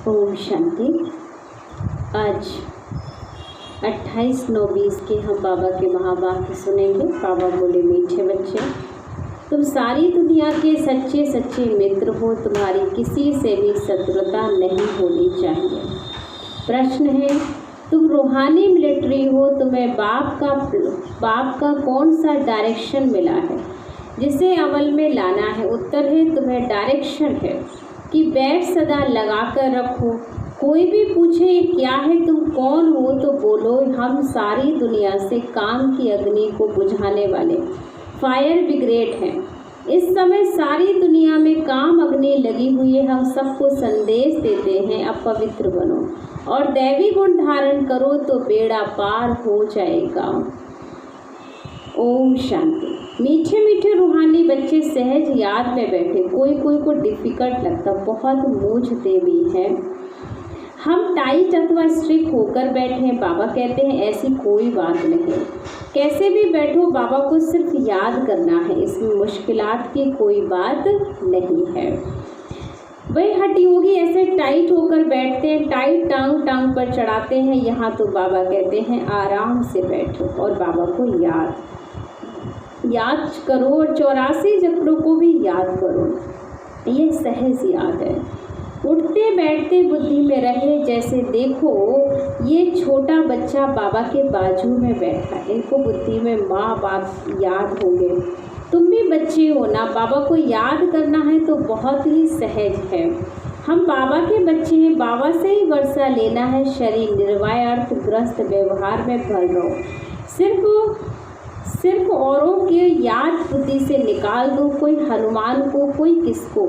ओम शांति। आज 28/9/20 के हम बाबा के महावाक्य सुनेंगे। बाबा बोले, मीठे बच्चे, तुम सारी दुनिया के सच्चे सच्चे मित्र हो, तुम्हारी किसी से भी शत्रुता नहीं होनी चाहिए। प्रश्न है, तुम रूहानी मिलिट्री हो, तुम्हें बाप का कौन सा डायरेक्शन मिला है जिसे अमल में लाना है? उत्तर है, तुम्हें डायरेक्शन है कि बैट सदा लगा कर रखो। कोई भी पूछे क्या है, तुम कौन हो, तो बोलो, हम सारी दुनिया से काम की अग्नि को बुझाने वाले फायर ब्रिगेड हैं। इस समय सारी दुनिया में काम अग्नि लगी हुई है। हम सबको संदेश देते हैं, अब पवित्र बनो और दैवी गुण धारण करो तो बेड़ा पार हो जाएगा। ओम शांति। मीठे मीठे रूहानी बच्चे सहज याद में बैठे। कोई को डिफिकल्ट लगता, बहुत मूझते भी हैं। हम टाइट अथवा स्ट्रिक्ट होकर बैठे हैं। बाबा कहते हैं ऐसी कोई बात नहीं, कैसे भी बैठो, बाबा को सिर्फ याद करना है, इसमें मुश्किलात की कोई बात नहीं है। वही हठ योगी ऐसे टाइट होकर बैठते हैं, टाइट टांग पर चढ़ाते हैं। यहाँ तो बाबा कहते हैं आराम से बैठो और बाबा को याद करो और 84 चक्रों को भी याद करो। ये सहज याद है। उठते बैठते बुद्धि में रहे। जैसे देखो, ये छोटा बच्चा बाबा के बाजू में बैठा, इनको बुद्धि में माँ बाप याद होंगे। तुम भी बच्चे हो ना, बाबा को याद करना है तो बहुत ही सहज है। हम बाबा के बच्चे हैं, बाबा से ही वर्षा लेना है। शरीर निर्वाय अर्थग्रस्त व्यवहार में भर रहो। सिर्फ औरों के याद बुद्धि से निकाल दो। कोई हनुमान को, कोई किसको,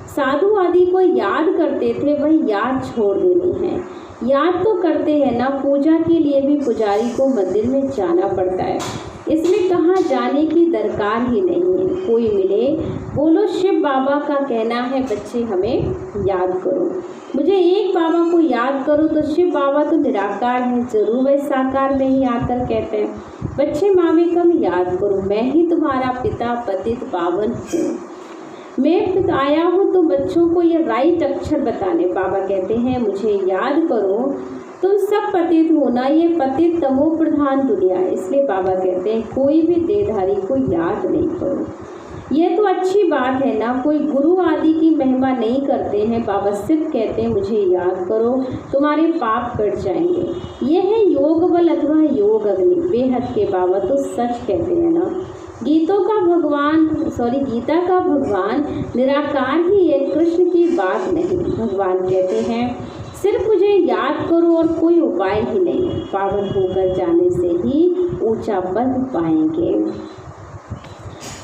साधु आदि को याद करते थे, वही याद छोड़ देनी है। याद तो करते हैं ना, पूजा के लिए भी पुजारी को मंदिर में जाना पड़ता है। इसमें कहाँ जाने की दरकार ही नहीं है। कोई मिले, बोलो शिव बाबा का कहना है बच्चे हमें याद करो। मुझे एक बाबा को याद करो, तो शिव बाबा तो निराकार है, जरूर वे साकार में ही आकर कहते हैं बच्चे मामे कम याद करो, मैं ही तुम्हारा पिता पतित पावन हूँ। मैं आया हूँ तो बच्चों को ये राइट अक्षर बताने। बाबा कहते हैं मुझे याद करो, तुम सब पतित हो ना, ये पतित तमो प्रधान दुनिया है। इसलिए बाबा कहते हैं कोई भी देहधारी को याद नहीं करो। ये तो अच्छी बात है ना, कोई गुरु आदि की महिमा नहीं करते हैं। बाबा सिर्फ कहते हैं मुझे याद करो, तुम्हारे पाप कट जाएंगे। ये है योग बल अथवा योग अग्नि, बेहद के बाबा तो सच कहते हैं ना। गीता का भगवान निराकार ही है, कृष्ण की बात नहीं। भगवान कहते हैं सिर्फ मुझे याद करो और कोई उपाय ही नहीं। पावन होकर जाने से ही ऊंचा पद पाएंगे,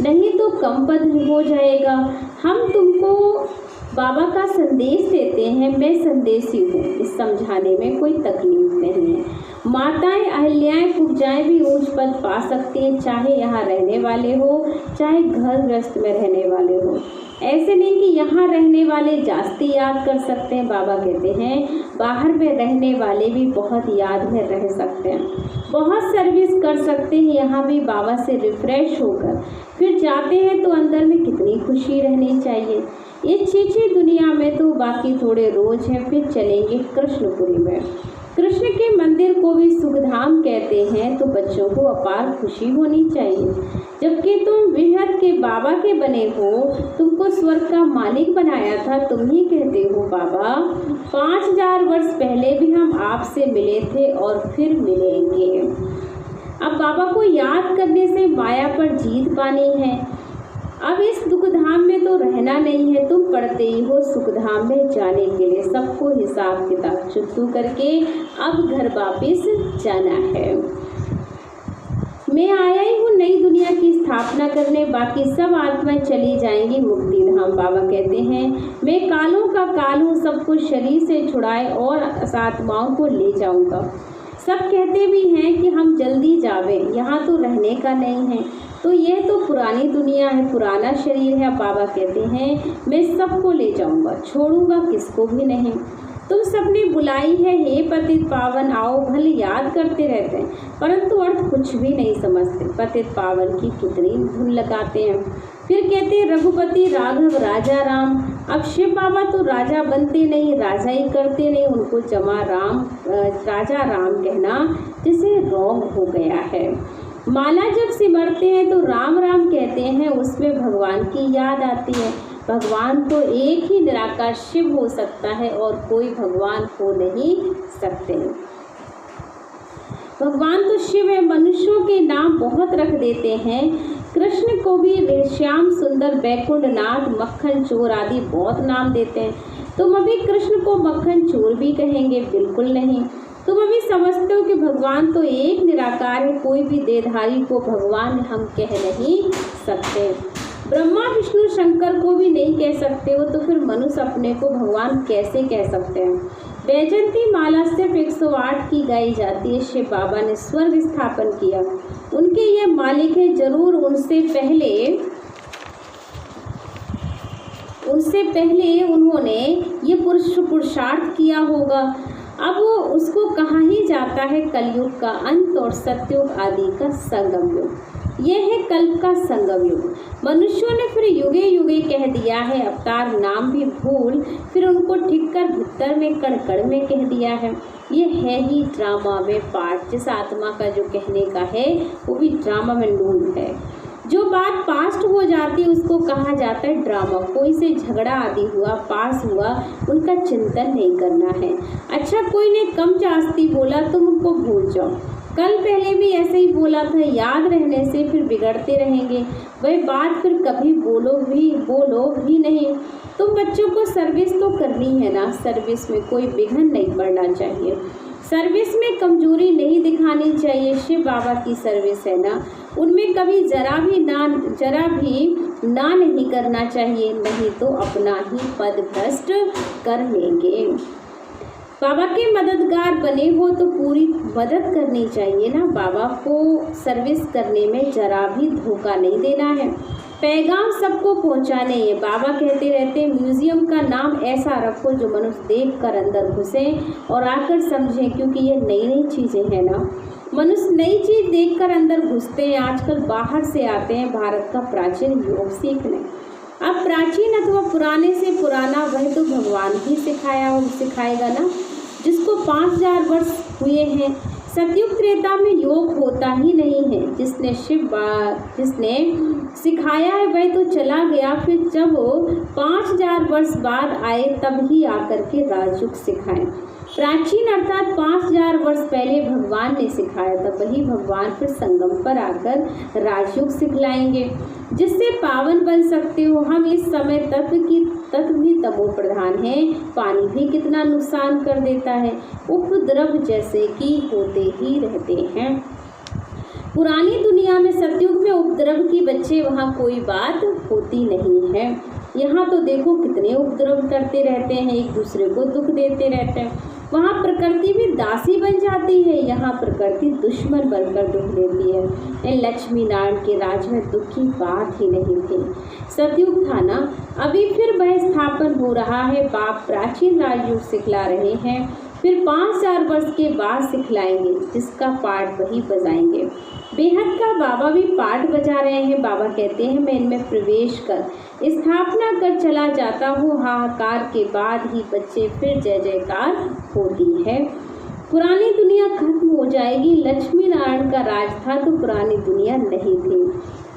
नहीं तो कम पद हो जाएगा। हम तुमको बाबा का संदेश देते हैं, मैं संदेशी हूँ, इस समझाने में कोई तकलीफ नहीं है। माताएं अहिल्याएं पूजाएं भी ऊंच पद पा सकती हैं, चाहे यहाँ रहने वाले हो, चाहे घर गृहस्थ में रहने वाले हो। ऐसे नहीं कि यहाँ रहने वाले जास्ती याद कर सकते हैं। बाबा कहते हैं बाहर में रहने वाले भी बहुत याद में रह सकते हैं, बहुत सर्विस कर सकते हैं। यहाँ भी बाबा से रिफ्रेश होकर फिर जाते हैं, तो अंदर में कितनी खुशी रहनी चाहिए। इस चीची दुनिया में तो बाकी थोड़े रोज हैं, फिर चलेंगे कृष्णपुरी में। कृष्ण के मंदिर को भी सुखधाम कहते हैं, तो बच्चों को अपार खुशी होनी चाहिए। जबकि तुम विहत के बाबा के बने हो, तुमको स्वर्ग का मालिक बनाया था, तुम ही कहते हो बाबा 5000 वर्ष पहले भी हम आपसे मिले थे और फिर मिलेंगे। अब बाबा को याद करने से माया पर जीत पानी है। अब इस दुखधाम में तो रहना नहीं है, तुम पढ़ते ही हो सुखधाम में जाने के लिए। सबको हिसाब किताब चुकतू करके अब घर वापिस जाना है। मैं आया ही हूँ नई दुनिया की स्थापना करने, बाकी सब आत्माएं चली जाएंगी मुक्ति धाम। बाबा कहते हैं मैं कालों का काल हूँ, सबको शरीर से छुड़ाए और आत्माओं को ले जाऊंगा। सब कहते भी हैं कि हम जल्दी जावे, यहाँ तो रहने का नहीं है। तो यह तो पुरानी दुनिया है, पुराना शरीर है। बाबा कहते हैं मैं सबको ले जाऊंगा, छोड़ूंगा किसको भी नहीं। तुम सबने बुलाई है, हे पतित पावन आओ, भले याद करते रहते हैं परंतु अर्थ कुछ भी नहीं समझते। पतित पावन की कितनी धुन लगाते हैं, फिर कहते हैं रघुपति राघव राजा राम। अब शिव बाबा तो राजा बनते नहीं, राजा ही करते नहीं, उनको जमा राजा राम कहना जैसे रोग हो गया है। माला जब सिमरते हैं तो राम राम कहते हैं, उसमें भगवान की याद आती है। भगवान तो एक ही निराकार शिव हो सकता है और कोई भगवान हो नहीं सकते। भगवान तो शिव है। मनुष्यों के नाम बहुत रख देते हैं। कृष्ण को भी श्याम सुंदर, बैकुंठ नाथ, मक्खन चोर आदि बहुत नाम देते हैं। तुम अभी कृष्ण को मक्खन चोर भी कहेंगे? बिल्कुल नहीं। तुम अभी समझते हो कि भगवान तो एक निराकार है, कोई भी देहधारी को भगवान हम कह नहीं सकते। ब्रह्मा विष्णु शंकर को भी नहीं कह सकते हो, तो फिर मनुष्य अपने को भगवान कैसे कह सकते हैं? वैजयंती माला सिर्फ 108 की गाई जाती है। शिव बाबा ने स्वर्ग स्थापन किया, उनके ये मालिक है। जरूर उनसे पहले उन्होंने ये पुरुषार्थ किया होगा। अब वो उसको कहा ही जाता है कलयुग का अंत और सतयुग आदि का संगम युग। यह है कल्प का संगम युग। मनुष्यों ने फिर युगे युगे कह दिया है, अवतार नाम भी भूल फिर उनको ठीक कर भीतर में कण में कह दिया है। ये है ही ड्रामा में पार्ट। जिस आत्मा का जो कहने का है वो भी ड्रामा में नून है। जो बात पास्ट हो जाती है उसको कहा जाता है ड्रामा। कोई से झगड़ा आदि हुआ, पास हुआ, उनका चिंतन नहीं करना है। अच्छा, कोई ने कम जास्ती बोला, तुम उनको भूल जाओ। कल पहले भी ऐसे ही बोला था, याद रहने से फिर बिगड़ते रहेंगे। वही बात फिर कभी बोलो भी नहीं। तुम बच्चों को सर्विस तो करनी है ना, सर्विस में कोई विघ्न नहीं पड़ना चाहिए, सर्विस में कमजोरी नहीं दिखानी चाहिए। शिव बाबा की सर्विस है ना, उनमें कभी जरा भी ना नहीं करना चाहिए, नहीं तो अपना ही पद भ्रष्ट कर लेंगे। बाबा के मददगार बने हो तो पूरी मदद करनी चाहिए ना। बाबा को सर्विस करने में जरा भी धोखा नहीं देना है। पैगाम सबको पहुंचाने ये बाबा कहते रहते, म्यूजियम का नाम ऐसा रखो जो मनुष्य देख कर अंदर घुसे और आकर समझे, क्योंकि ये नई नई चीज़ें हैं ना। मनुष्य नई चीज़ देखकर अंदर घुसते हैं। आजकल बाहर से आते हैं भारत का प्राचीन योग सीखने। अब प्राचीन अथवा पुराने से पुराना वह तो भगवान ही सिखाएगा ना, जिसको 5000 वर्ष हुए हैं। सतयुग त्रेता में योग होता ही नहीं है। जिसने सिखाया है वह तो चला गया, फिर जब 5000 वर्ष बाद आए तब ही आकर के राजयुग सिखाए। प्राचीन अर्थात 5000 वर्ष पहले भगवान ने सिखाया था, वही भगवान फिर संगम पर आकर राजयुग सिखलाएंगे, जिससे पावन बन सकते हो। हम इस समय तत्व भी तमो प्रधान है। पानी भी कितना नुकसान कर देता है, उपद्रव जैसे कि होते ही रहते हैं। पुरानी दुनिया में सतयुग में उपद्रव की बच्चे वहाँ कोई बात होती नहीं है। यहाँ तो देखो कितने उपद्रव करते रहते हैं, एक दूसरे को दुख देते रहते हैं। वहाँ प्रकृति भी दासी बन जाती है, यहाँ प्रकृति दुश्मन बनकर दुख देती है। लक्ष्मी नारायण के राज में दुख की बात ही नहीं थी। सतयुग था ना, अभी फिर वह स्थापन हो रहा है। बाप प्राचीन राजयुग सिखला रहे हैं, फिर 5000 वर्ष के बाद सिखलाएंगे, जिसका पाठ वही बजाएंगे। बेहद का बाबा भी पाठ बजा रहे हैं। बाबा कहते हैं, मैं इनमें प्रवेश कर स्थापना कर चला जाता हूँ। हाहाकार के बाद ही बच्चे फिर जय जयकार होती है। पुरानी दुनिया खत्म हो जाएगी। लक्ष्मी नारायण का राज था तो पुरानी दुनिया नहीं थी।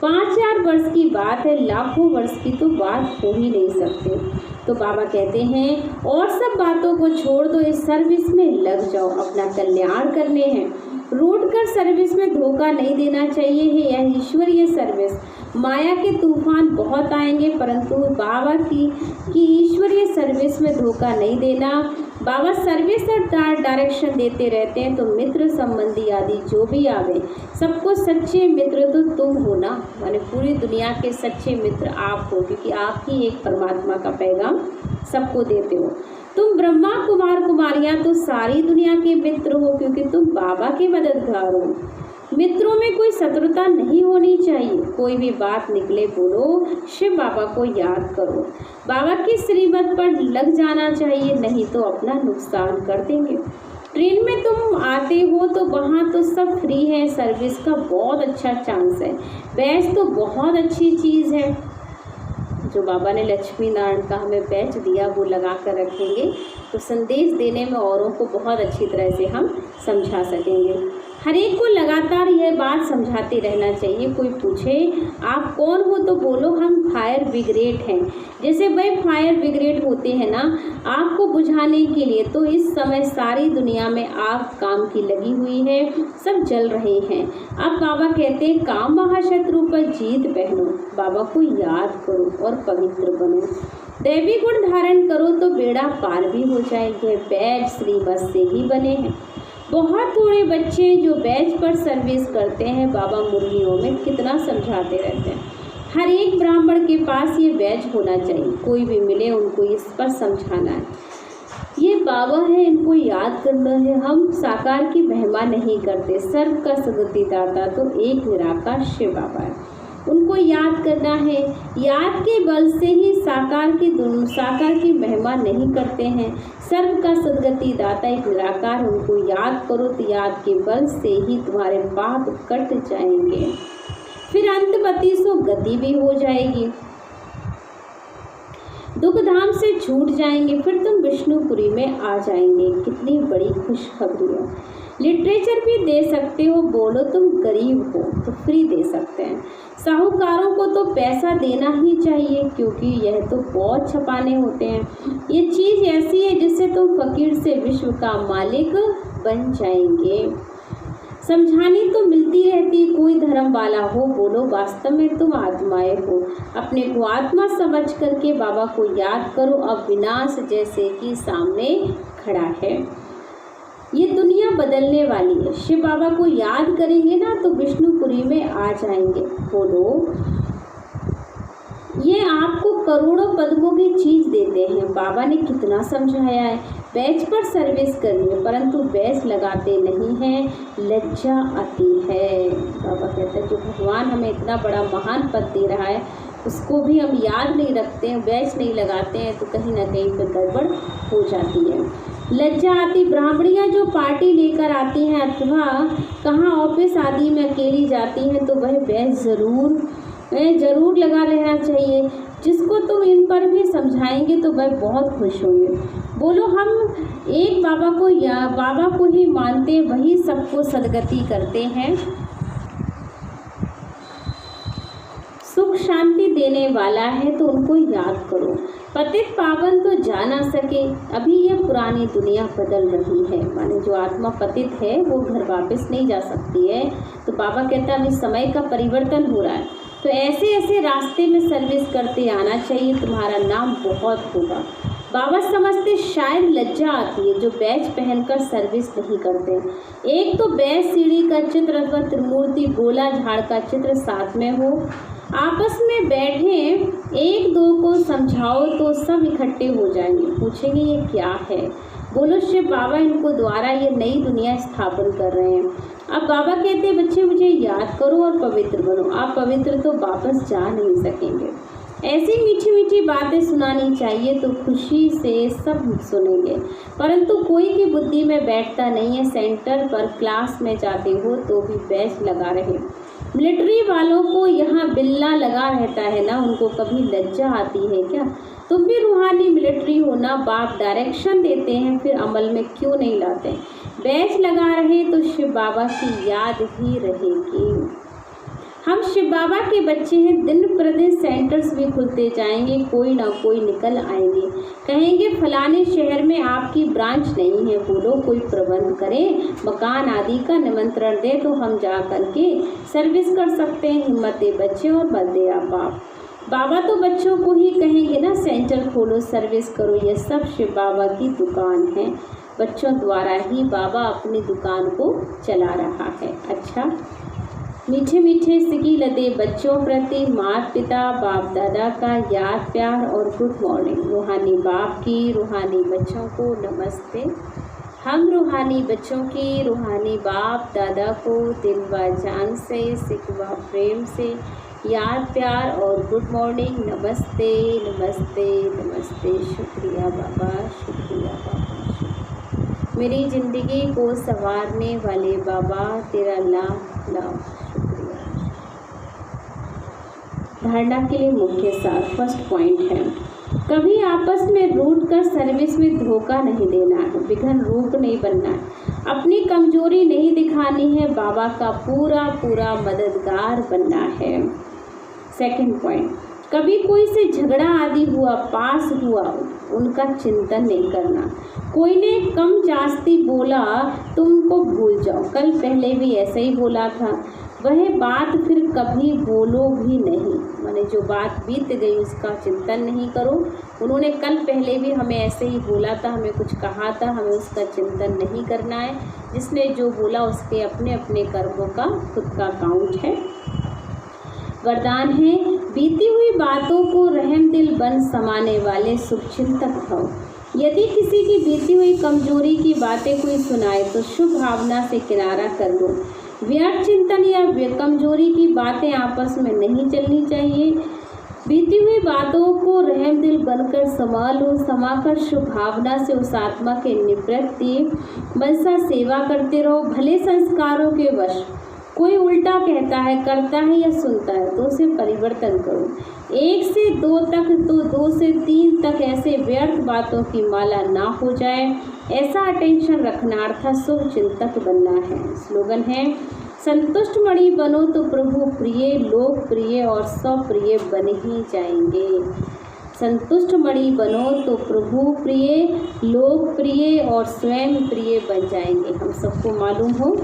5000 वर्ष की बात है, लाखों वर्ष की तो बात हो ही नहीं सकती। तो बाबा कहते हैं, और सब बातों को छोड़ दो, इस सर्विस में लग जाओ, अपना कल्याण करने हैं। रूट कर सर्विस में धोखा नहीं देना चाहिए है यह ईश्वरीय सर्विस। माया के तूफान बहुत आएंगे, परंतु बाबा की ईश्वरीय सर्विस में धोखा नहीं देना। बाबा सर्विस और डायरेक्शन देते रहते हैं, तो मित्र संबंधी आदि जो भी आवे, सबको सच्चे मित्र तो तुम हो ना, माने पूरी दुनिया के सच्चे मित्र आप हो, क्योंकि आप ही एक परमात्मा का पैगाम सबको देते हो। तुम ब्रह्मा कुमार कुमारियाँ तो सारी दुनिया के मित्र हो, क्योंकि तुम बाबा के मददगार हो। मित्रों में कोई शत्रुता नहीं होनी चाहिए। कोई भी बात निकले बोलो, शिव बाबा को याद करो। बाबा की श्रीमत पर लग जाना चाहिए, नहीं तो अपना नुकसान कर देंगे। ट्रेन में तुम आते हो तो वहाँ तो सब फ्री है, सर्विस का बहुत अच्छा चांस है। बैच तो बहुत अच्छी चीज़ है। जो बाबा ने लक्ष्मी नारायण का हमें बैच दिया वो लगा कर रखेंगे तो संदेश देने में औरों को बहुत अच्छी तरह से हम समझा सकेंगे। हर एक को लगातार यह बात समझाते रहना चाहिए। कोई पूछे आप कौन हो तो बोलो हम फायर ब्रिगेड हैं। जैसे भाई फायर ब्रिगेड होते हैं ना आग को बुझाने के लिए, तो इस समय सारी दुनिया में आग काम की लगी हुई है, सब जल रहे हैं। अब बाबा कहते हैं काम महाशत्रु पर जीत पहनो, बाबा को याद करो और पवित्र बनो, दैवी गुण धारण करो तो बेड़ा पार भी हो जाएंगे। बैच श्रीमत से ही बने हैं। बहुत थोड़े बच्चे जो बैच पर सर्विस करते हैं बाबा मुरलियों में कितना समझाते रहते हैं। हर एक ब्राह्मण के पास ये बैच होना चाहिए, कोई भी मिले उनको इस पर समझाना है। ये बाबा है, इनको याद करना है। हम साकार की महिमा नहीं करते, सर्व का सद्गति दाता तो एक निराकार शिव बाबा है, उनको याद करना है। याद के बल से ही साकार की महिमा नहीं करते हैं। सर्व का सद्गति दाता एक निराकार, उनको याद करो तो याद के बल से ही तुम्हारे पाप कट जाएंगे, फिर अंतपति सो गति भी हो जाएगी, दुख धाम से छूट जाएंगे, फिर तुम विष्णुपुरी में आ जाएंगे। कितनी बड़ी खुशखबरी है। लिटरेचर भी दे सकते हो, बोलो तुम गरीब हो तो फ्री दे सकते हैं। साहूकारों को तो पैसा देना ही चाहिए क्योंकि यह तो बहुत छपाने होते हैं। ये चीज़ ऐसी है जिससे तुम फकीर से विश्व का मालिक बन जाएंगे। समझानी तो मिलती रहती, कोई धर्म वाला हो बोलो वास्तव में तुम आत्माएं हो। अपने को आत्मा समझ करके बाबा को याद करो। अब विनाश जैसे कि सामने खड़ा है, ये दुनिया बदलने वाली है। शिव बाबा को याद करेंगे ना तो विष्णुपुरी में आ जाएंगे। बोलो ये आपको करोड़ों पदकों की चीज़ देते हैं। बाबा ने कितना समझाया है, बैच पर सर्विस करिए, परंतु बैच लगाते नहीं हैं, लज्जा आती है। बाबा कहते हैं जो भगवान हमें इतना बड़ा महान पद दे रहा है उसको भी हम याद नहीं रखते हैं, बैच नहीं लगाते हैं, तो कहीं ना कहीं पर गड़बड़ हो जाती है, लज्जा आती। ब्राह्मणियाँ जो पार्टी लेकर आती हैं अथवा कहाँ ऑफिस आदि में अकेली जाती हैं तो वह बैच ज़रूर लगा लेना चाहिए। जिसको तुम इन पर भी समझाएंगे तो वह बहुत खुश होंगे। बोलो हम एक बाबा को ही मानते, वही सबको सद्गति करते हैं, सुख शांति देने वाला है तो उनको याद करो। पतित पावन तो जा ना सके, अभी ये पुरानी दुनिया बदल रही है, माने जो आत्मा पतित है वो घर वापस नहीं जा सकती है। तो बाबा कहता है अभी समय का परिवर्तन हो रहा है, तो ऐसे ऐसे रास्ते में सर्विस करते आना चाहिए, तुम्हारा नाम बहुत होगा। बाबा समझते शायद लज्जा आती है जो बैच पहनकर सर्विस नहीं करते। एक तो बैच सीढ़ी का चित्र अथवा त्रिमूर्ति गोला झाड़ का चित्र साथ में हो, आपस में बैठे एक दो को समझाओ तो सब इकट्ठे हो जाएंगे, पूछेंगे ये क्या है। बोलो शिव बाबा इनको द्वारा ये नई दुनिया स्थापन कर रहे हैं। अब बाबा कहते हैं बच्चे मुझे याद करो और पवित्र बनो। आप पवित्र तो वापस जा नहीं सकेंगे। ऐसी मीठी मीठी बातें सुनानी चाहिए तो खुशी से सब सुनेंगे, परंतु कोई की बुद्धि में बैठता नहीं है। सेंटर पर क्लास में जाते हो तो भी बैच लगा रहे। मिलिट्री वालों को यहाँ बिल्ला लगा रहता है ना, उनको कभी लज्जा आती है क्या? तुम भी रूहानी मिलिट्री हो ना, बाप डायरेक्शन देते हैं फिर अमल में क्यों नहीं लाते? बैच लगा रहे तो शिव बाबा की याद ही रहेगी। हम शिव बाबा के बच्चे हैं, दिन प्रतिदिन सेंटर्स भी खुलते जाएंगे, कोई ना कोई निकल आएंगे, कहेंगे फलाने शहर में आपकी ब्रांच नहीं है, बोलो कोई प्रबंध करे, मकान आदि का निमंत्रण दे तो हम जा करके सर्विस कर सकते हैं। हिम्मत दे बच्चे और बल दे आप बाप। बाबा तो बच्चों को ही कहेंगे ना सेंटर खोलो सर्विस करो, ये सब शिव बाबा की दुकान है, बच्चों द्वारा ही बाबा अपनी दुकान को चला रहा है। अच्छा, मीठे मीठे सिकी लदे बच्चों प्रति माता पिता बाप दादा का याद प्यार और गुड मॉर्निंग। रूहानी बाप की रूहानी बच्चों को नमस्ते। हम रूहानी बच्चों की रूहानी बाप दादा को दिल व जान से सिकवा प्रेम से याद प्यार और गुड मॉर्निंग, नमस्ते नमस्ते नमस्ते। शुक्रिया बाबा, शुक्रिया बाबा, शुक्रिया। मेरी ज़िंदगी को संवारने वाले बाबा तेरा लाख लाख धारणा के लिए मुख्य सार फर्स्ट पॉइंट है, कभी आपस में रूठ कर सर्विस में धोखा नहीं देना है, विघन रूप नहीं बनना है, अपनी कमजोरी नहीं दिखानी है, बाबा का पूरा पूरा मददगार बनना है। सेकंड पॉइंट, कभी कोई से झगड़ा आदि हुआ, पास हुआ, उनका चिंतन नहीं करना, कोई ने कम जास्ती बोला तो उनको भूल जाओ, कल पहले भी ऐसे ही बोला था, वह बात फिर कभी बोलो भी नहीं, माने जो बात बीत गई उसका चिंतन नहीं करो, उन्होंने कल पहले भी हमें ऐसे ही बोला था, हमें कुछ कहा था, हमें उसका चिंतन नहीं करना है, जिसने जो बोला उसके अपने अपने कर्मों का खुद का काउंट है। वरदान है, बीती हुई बातों को रहम दिल बन समाने वाले शुभचिंतक हो। यदि किसी की बीती हुई कमजोरी की बातें कोई सुनाए तो शुभ भावना से किनारा कर लो। व्यर्थ चिंतन या कमजोरी की बातें आपस में नहीं चलनी चाहिए। बीती हुई बातों को रहम दिल बनकर समा लो, समाकर शुभ भावना से उस आत्मा के निवृत्ति मनसा सेवा करते रहो। भले संस्कारों के वश कोई उल्टा कहता है, करता है या सुनता है तो उसे परिवर्तन करो। 1 से 2 तक तो 2 से 3 तक ऐसे व्यर्थ बातों की माला ना हो जाए, ऐसा अटेंशन रखना अर्थात शुभ चिंतक बनना है। स्लोगन है, संतुष्ट मणि बनो तो प्रभु प्रिय, लोकप्रिय और स्वप्रिय बन ही जाएंगे। संतुष्ट मणि बनो तो प्रभु प्रिय, लोकप्रिय और स्वयं प्रिय बन जाएंगे। हम सबको मालूम हो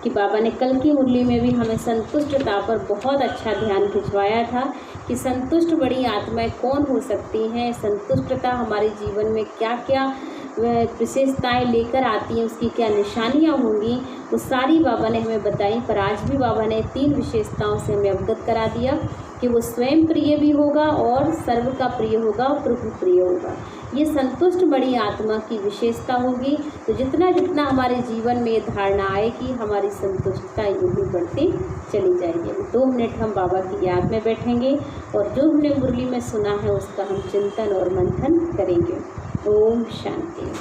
कि बाबा ने कल की मुरली में भी हमें संतुष्टता पर बहुत अच्छा ध्यान खिंचवाया था कि संतुष्ट बड़ी आत्माएं कौन हो सकती हैं, संतुष्टता हमारे जीवन में क्या क्या विशेषताएं लेकर आती हैं, उसकी क्या निशानियां होंगी, वो सारी बाबा ने हमें बताई। पर आज भी बाबा ने 3 विशेषताओं से हमें अवगत करा दिया कि वो स्वयं प्रिय भी होगा और सर्व का प्रिय होगा और प्रभु प्रिय होगा। ये संतुष्ट बड़ी आत्मा की विशेषता होगी। तो जितना जितना हमारे जीवन में ये धारणा आएगी, हमारी संतुष्टता यूँ ही बढ़ती चली जाएगी। 2 मिनट हम बाबा की याद में बैठेंगे और जो हमने मुरली में सुना है उसका हम चिंतन और मंथन करेंगे। ओम शांति।